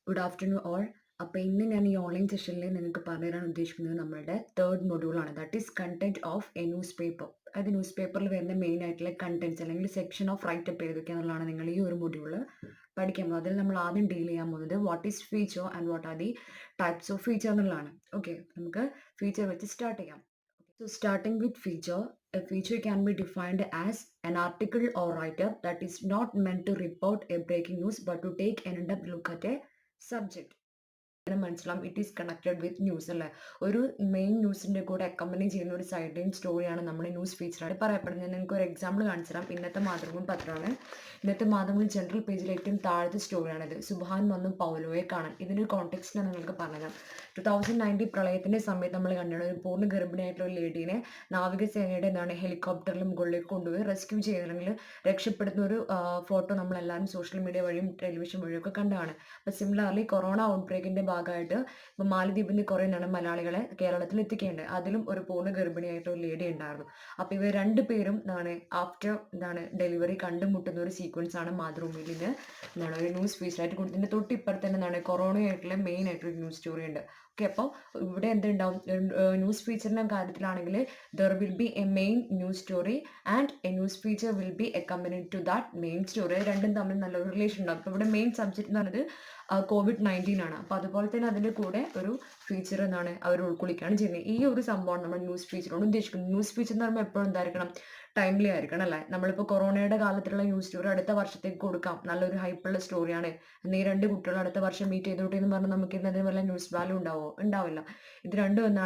Good afternoon all. അപ്പോൾ ഇന്ന് ഞാൻ ഈ ഓൺലൈൻ സെഷനിൽ നിങ്ങൾക്ക് പറഞ്ഞു തരാൻ ഉദ്ദേശിക്കുന്നത് നമ്മളുടെ തേർഡ് മൊഡ്യൂളാണ്. That is content of a newspaper. അത് ന്യൂസ് പേപ്പറിൽ വരുന്ന മെയിൻ ആയിട്ടുള്ള കണ്ടന്റ്സ് അല്ലെങ്കിൽ സെക്ഷൻ ഓഫ് റൈറ്റ് അപ്പ് ഏതൊക്കെയാണെന്നുള്ളതാണ് നിങ്ങൾ ഈ ഒരു മൊഡ്യൂളിൽ പഠിക്കാൻ പോകുന്നത്. അതിൽ നമ്മൾ ആദ്യം ഡീൽ ചെയ്യാൻ പോകുന്നത് what is feature and what are the types of feature എന്നുള്ളതാണ്. ഓക്കെ, നമുക്ക് ഫീച്ചർ വെച്ച് സ്റ്റാർട്ട് ചെയ്യാം. So starting with feature, a feature can be defined as an article or write-up that is not meant to report a breaking news but to take an in-depth look at a subject. മനസ്സിലാവും it is connected with news അല്ലേ. ഒരു main ന്യൂസിന്റെ കൂടെ accompany ചെയ്യുന്ന ഒരു side line സ്റ്റോറിയാണ് നമ്മുടെ news ഫീച്ചറായിട്ട് പറയപ്പെടുന്നത്. ഞാൻ നിങ്ങൾക്ക് ഒരു എക്സാമ്പിൾ കാണിച്ചു തരാം. ഇന്നത്തെ മാതൃഭൂമി പത്രമാണ്. ഇന്നത്തെ മാതൃഭൂമി ജനറൽ പേജിൽ ഏറ്റവും താഴത്തെ സ്റ്റോറിയാണിത്. സുബാൻ വന്നു പൗലോയെ കാണാൻ. ഇതിന്റെ ഒരു കോണ്ടെക്സ്റ്റ് ഞാൻ നിങ്ങൾക്ക് പറഞ്ഞുതരാം. 2019 പ്രളയത്തിന്റെ സമയത്ത് നമ്മൾ കണ്ടാണ് ഒരു പൂർണ്ണ ഗർഭിണിയായിട്ടുള്ള ഒരു ലേഡീനെ നാവികസേനയുടെ ഹെലികോപ്റ്ററിൽ മുകളിലേക്ക് കൊണ്ടുപോയി റെസ്ക്യൂ ചെയ്യുന്ന രക്ഷപ്പെടുന്ന ഒരു ഫോട്ടോ നമ്മളെല്ലാവരും സോഷ്യൽ മീഡിയ വഴിയും ടെലിവിഷൻ വഴിയും ഒക്കെ കണ്ടാണ്. അപ്പോൾ സിമിലർലി കൊറോണ ഔട്ട്ബ്രേക്കിന്റെ ഭാഗമായിട്ട് ഇപ്പൊ മാലദ്വീപിൽ നിന്ന് കുറെ മലയാളികളെ കേരളത്തിൽ എത്തിക്കേണ്ടത്. അതിലും ഒരു പൂർണ്ണ ഗർഭിണിയായിട്ട് ഒരു ലേഡി ഉണ്ടായിരുന്നു. അപ്പൊ ഇവർ രണ്ടുപേരും ആഫ്റ്റർ ഡെലിവറി കണ്ടുമുട്ടുന്ന ഒരു സീക്വൻസ് ആണ് മാതൃഭൂമിയിൽ ഒരു ന്യൂസ് ഫീച്ചറായിട്ട് കൊടുത്തതിന്റെ തൊട്ടിപ്പുറത്ത് തന്നെ കൊറോണയായിട്ടുള്ള മെയിൻ ആയിട്ടൊരു ന്യൂസ് സ്റ്റോറി ഉണ്ട്. ഓക്കെ, അപ്പോൾ ഇവിടെ എന്തുണ്ടാവും, ന്യൂസ് ഫീച്ചറിന്റെ കാര്യത്തിലാണെങ്കിൽ there will be a main news story and a news feature will be accompanied to that main story. രണ്ടും തമ്മിൽ നല്ലൊരു റിലേഷൻ ഉണ്ടാവും. അപ്പോൾ ഇവിടെ മെയിൻ സബ്ജക്ട് എന്ന് പറയുന്നത് COVID-19 ആണ്. അപ്പോൾ അതുപോലെ തന്നെ അതിൻ്റെ കൂടെ ഒരു ഫീച്ചർ അവർ ഉൾക്കൊള്ളിക്കുകയാണ് ചെയ്യുന്നത്. ഈ ഒരു സംഭവമാണ് നമ്മൾ ന്യൂസ് ഫീച്ചറോട് ഉദ്ദേശിക്കുന്നത്. ന്യൂസ് ഫീച്ചർ എന്ന് പറയുമ്പോൾ എപ്പോഴും എന്തായിരിക്കണം, ടൈംലി ആയിരിക്കണം അല്ലേ. നമ്മളിപ്പോൾ കൊറോണയുടെ കാലത്തുള്ള ന്യൂസ് സ്റ്റോറി അടുത്ത വർഷത്തേക്ക് കൊടുക്കാം, നല്ലൊരു ഹൈപ്പുള്ള സ്റ്റോറിയാണ്. ഈ രണ്ട് കുട്ടികൾ അടുത്ത വർഷം മീറ്റ് ചെയ്തോട്ടെ എന്ന് പറഞ്ഞാൽ നമുക്ക് ഇന്നതിന് വല്ല ന്യൂസ് വാല്യൂ ഉണ്ടാവില്ല. ഇത് രണ്ടും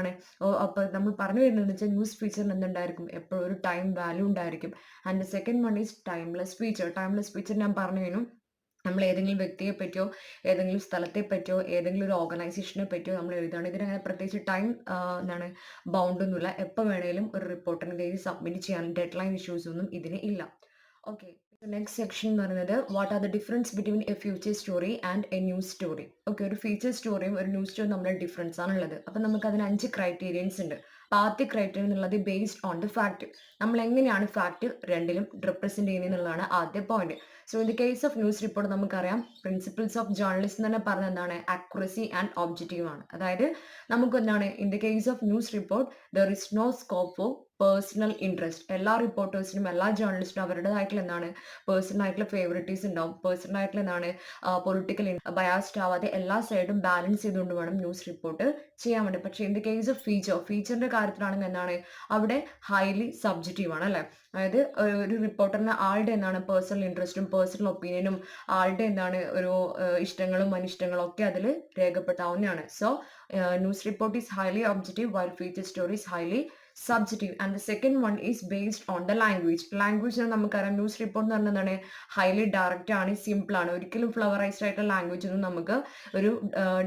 അപ്പോൾ നമ്മൾ പറഞ്ഞു വരുന്നത് വെച്ചാൽ ന്യൂസ് ഫീച്ചറിന് എന്തുണ്ടായിരിക്കും, എപ്പോഴും ഒരു ടൈം വാല്യൂ ഉണ്ടായിരിക്കും. And second one is timeless feature. Timeless feature ഞാൻ പറഞ്ഞു കഴിഞ്ഞു, നമ്മൾ ഏതെങ്കിലും വ്യക്തിയെ പറ്റിയോ ഏതെങ്കിലും സ്ഥലത്തെ പറ്റിയോ ഏതെങ്കിലും ഒരു ഓർഗനൈസേഷനെ പറ്റിയോ നമ്മൾ എഴുതുകയാണ്. ഇതിനങ്ങനെ പ്രത്യേകിച്ച് ടൈം ബൗണ്ടൊന്നുമില്ല. എപ്പോൾ വേണേലും ഒരു റിപ്പോർട്ടിന് സബ്മിറ്റ് ചെയ്യാൻ ഡെഡ് ലൈൻ ഇഷ്യൂസ് ഒന്നും ഇതിന് ഇല്ല. ഓക്കെ, നെക്സ്റ്റ് സെക്ഷൻ എന്ന് പറയുന്നത് what are the difference between A future story and a news story. Okay, ഒരു ഫീച്ചർ സ്റ്റോറിയും ഒരു ന്യൂസ് സ്റ്റോറിയും തമ്മിലുള്ള ഡിഫറൻസ് ആണുള്ളത്. അപ്പം നമുക്ക് അതിന് 5 ക്രൈറ്റീരിയൻസ് ഉണ്ട്. ആദ്യ ക്രൈറ്റീരിയ എന്നുള്ളത് ബേസ്ഡ് ഓൺ ദ ഫാക്ട്. നമ്മൾ എങ്ങനെയാണ് ഫാക്ട് രണ്ടിലും റിപ്രസെന്റ് ചെയ്യുന്നത് എന്നുള്ളതാണ് ആദ്യ point. So in the case of news report നമുക്കറിയാം, പ്രിൻസിപ്പിൾസ് ഓഫ് ജേർണലിസം തന്നെ പറഞ്ഞ അക്യുറസി ആൻഡ് ഒബ്ജക്റ്റീവ് ആണ്. അതായത് നമുക്ക് in the case of news report there is no scope for personal interest. എല്ലാ റിപ്പോർട്ടേഴ്സിനും എല്ലാ ജേർണലിസ്റ്റിനും അവരുടേതായിട്ടുള്ള പേഴ്സണൽ ആയിട്ടുള്ള ഫേവറിറ്റീസ് ഉണ്ടാവും. പേഴ്സണൽ ആയിട്ടുള്ള പൊളിറ്റിക്കൽ ബയാസ്ഡ് ആവാതെ എല്ലാ സൈഡും ബാലൻസ് ചെയ്തുകൊണ്ട് വേണം ന്യൂസ് റിപ്പോർട്ട് ചെയ്യാൻ വേണ്ടി. പക്ഷേ ഇൻ ദി കേസ് ഓഫ് ഫീച്ചറിന്റെ കാര്യത്തിലാണെങ്കിൽ അവിടെ ഹൈലി സബ്ജക്റ്റീവ് ആണ് അല്ലെ. അതായത് ഒരു റിപ്പോർട്ടറിന് ആളുടെ പേഴ്സണൽ ഇൻട്രസ്റ്റും പേഴ്സണൽ ഒപ്പീനിയനും ആളുടെ ഒരു ഇഷ്ടങ്ങളും അനിഷ്ടങ്ങളും ഒക്കെ അതിൽ രേഖപ്പെട്ടാവുന്നതാണ്. So news report is highly objective while feature story is highly subjective. And the second one is based on the language. നമുക്കറിയാം ന്യൂസ് റിപ്പോർട്ട് എന്ന് പറഞ്ഞാൽ ഹൈലി ഡയറക്റ്റ് ആണ്, സിമ്പിൾ ആണ്. ഒരിക്കലും ഫ്ലവറൈസ്ഡ് ആയിട്ടുള്ള ലാംഗ്വേജ് ഒന്നും നമുക്ക് ഒരു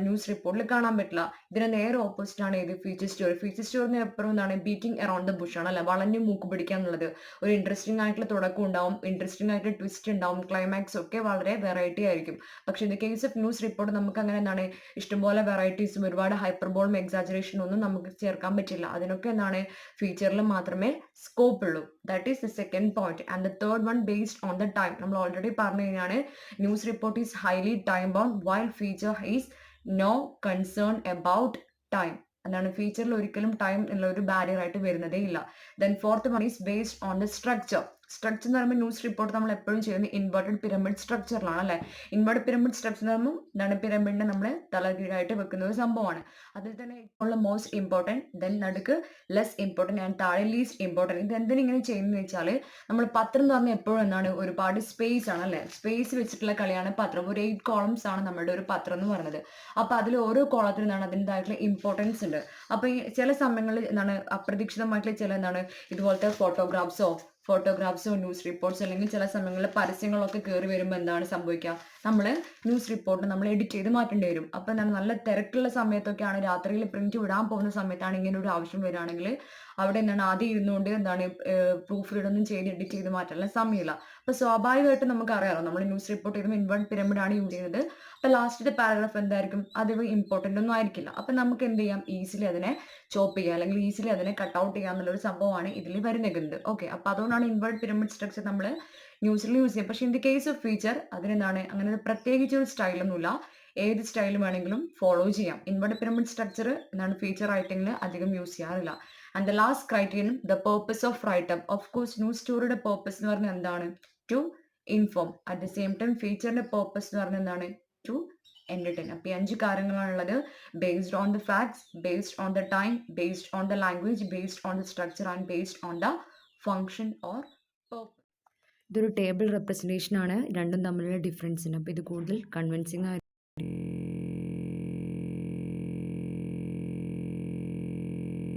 ന്യൂസ് റിപ്പോർട്ടിൽ കാണാൻ പറ്റില്ല. ഇതിന് നേരെ ഓപ്പോസിറ്റ് ആണ് ഇത് ഫീച്ചർ സ്റ്റോറി. ഫീച്ചർ സ്റ്റോറിന് എപ്പോഴും ബീറ്റിംഗ് അറൌണ്ട് ദ ബുഷ് ആണ് അല്ലെ, വളഞ്ഞു മൂക്ക് പിടിക്കുക എന്നുള്ളത്. ഒരു ഇൻട്രസ്റ്റിംഗ് ആയിട്ടുള്ള തുടക്കം ഉണ്ടാവും, ഇൻട്രസ്റ്റിംഗ് ആയിട്ടുള്ള ട്വിസ്റ്റ് ഉണ്ടാവും, ക്ലൈമാക്സ് ഒക്കെ വളരെ വെറൈറ്റി ആയിരിക്കും. പക്ഷെ in the case of news report നമുക്ക് അങ്ങനെ ഇഷ്ടംപോലെ വെറൈറ്റീസും ഒരുപാട് ഹൈപ്പർബോളും എക്സാജറേഷനും ഒന്നും നമുക്ക് ചേർക്കാൻ പറ്റില്ല. അതിനൊക്കെ ഫീച്ചറിൽ മാത്രമേ സ്കോപ്പ് ഉള്ളൂ. That is the second point. And the third one based on the time. നമ്മൾ ഓൾറെഡി പറഞ്ഞു കഴിഞ്ഞാണ് news report is highly time bound while feature is no concern about time. ഫീച്ചറിൽ ഒരിക്കലും ടൈം എന്നുള്ള ഒരു ബാരിയർ ആയിട്ട് വരുന്നതേ ഇല്ല. Then fourth one is based on the structure. Structure എന്ന് പറയുമ്പോൾ ന്യൂസ് റിപ്പോർട്ട് നമ്മൾ എപ്പോഴും ചെയ്യുന്നത് ഇൻവേർട്ടഡ് പിരമിഡ് സ്ട്രക്ചറിലാണ് അല്ലെ. ഇൻവേർട്ടഡ് പിരമിഡ് സ്ട്രക്ചർ എന്ന് പറയുമ്പോൾ പിരമിഡിനെ നമ്മൾ തലകീഴായിട്ട് വെക്കുന്ന ഒരു സംഭവമാണ്. അതിൽ തന്നെ ഉള്ള മോസ്റ്റ് ഇമ്പോർട്ടൻറ്റ്, ദെൻ നടുക്ക് ലെസ് ഇമ്പോർട്ടൻറ്റ് ആൻഡ് താഴെ ലീസ്റ്റ് ഇമ്പോർട്ടൻറ്റ്. ഇത് എന്തിനാ ഇങ്ങനെ ചെയ്യുന്നത് വെച്ചാൽ നമ്മൾ പത്രം എന്ന് പറഞ്ഞാൽ എപ്പോഴും ഒരുപാട് സ്പേസ് ആണ് അല്ലെ. സ്പേസ് വെച്ചിട്ടുള്ള കളിയാണ് പത്രം. ഒരു 8 കോളംസ് ആണ് നമ്മുടെ ഒരു പത്രം എന്ന് പറയുന്നത്. അപ്പൊ അതിൽ ഓരോ കോളത്തിനും അതിൻ്റെതായിട്ടുള്ള ഇമ്പോർട്ടൻസ് ഉണ്ട്. അപ്പൊ ഈ ചില സമയങ്ങളിൽ അപ്രതീക്ഷിതമായിട്ടുള്ള ചില ഇതുപോലത്തെ ഫോട്ടോഗ്രാഫ്സോ ന്യൂസ് റിപ്പോർട്ട്സ് അല്ലെങ്കിൽ ചില സമയങ്ങളിൽ പരസ്യങ്ങളൊക്കെ കയറി വരുമ്പോൾ എന്താണ് സംഭവിക്കുക, നമ്മൾ ന്യൂസ് റിപ്പോർട്ട് നമ്മൾ എഡിറ്റ് ചെയ്ത് മാറ്റേണ്ടി വരും. അപ്പൊ നല്ല തിരക്കുള്ള സമയത്തൊക്കെയാണ്, രാത്രിയിൽ പ്രിന്റ് വിടാൻ പോകുന്ന സമയത്താണ് ഇങ്ങനെ ഒരു ആവശ്യം വരികയാണെങ്കിൽ അവിടെ ആദ്യം ഇരുന്നുകൊണ്ട് പ്രൂഫ് റീഡൊന്നും ചെയ്ത് എഡിറ്റ് ചെയ്ത് മാറ്റാനുള്ള സമയമില്ല. അപ്പൊ സ്വാഭാവികമായിട്ട് നമുക്ക് അറിയാമല്ലോ, നമ്മൾ ന്യൂസ് റിപ്പോർട്ട് ചെയ്യുമ്പോൾ ഇൻവേർട്ട് പിരമിഡ് ആണ് യൂസ് ചെയ്യുന്നത്. അപ്പൊ ലാസ്റ്റത്തെ പാരഗ്രാഫ് എന്തായിരിക്കും, അത് ഇമ്പോർട്ടൻ്റ് ഒന്നും ആയിരിക്കില്ല. അപ്പൊ നമുക്ക് എന്ത് ചെയ്യാം, ഈസിലി അതിനെ ചോപ്പ് ചെയ്യുക അല്ലെങ്കിൽ ഈസിലി അതിനെ കട്ട് ഔട്ട് ചെയ്യുക എന്നുള്ളൊരു സംഭവമാണ് ഇതിൽ വരുന്നത്. ഓക്കെ, അപ്പൊ അതുകൊണ്ടാണ് ഇൻവേർട്ട് പിരമിഡ് സ്ട്രക്ചർ നമ്മൾ ന്യൂസിൽ യൂസ് ചെയ്യുക. പക്ഷെ in the case of feature അങ്ങനെ പ്രത്യേകിച്ച് ഒരു സ്റ്റൈലൊന്നുമില്ല. ഏത് സ്റ്റൈൽ വേണമെങ്കിലും ഫോളോ ചെയ്യാം. ഇൻവേർട്ടഡ് പിരമിഡ് സ്ട്രക്ചർ എന്താണ് ഫീച്ചർ റൈറ്റിംഗിൽ അധികം യൂസ് ചെയ്യാറില്ല. And the last criterion the purpose of write up. Of course news സ്റ്റോറിയുടെ പേർപ്പസ് എന്ന് പറഞ്ഞാൽ എന്താണ്? To inform. At the same time ഫീച്ചറിന്റെ പേർപ്പസ് എന്ന് പറഞ്ഞാൽ എന്താണ്? To entertain. അപ്പോൾ ഈ 5 കാര്യങ്ങളാണുള്ളത്. Based on the facts, based on the time, based on the language, based on the structure and based on the function or purpose. ഇതൊരു table representation ആണ് രണ്ടും തമ്മിലുള്ള ഡിഫറൻസിന്. അപ്പോൾ ഇത് കൂടുതൽ കൺവിൻസിംഗ്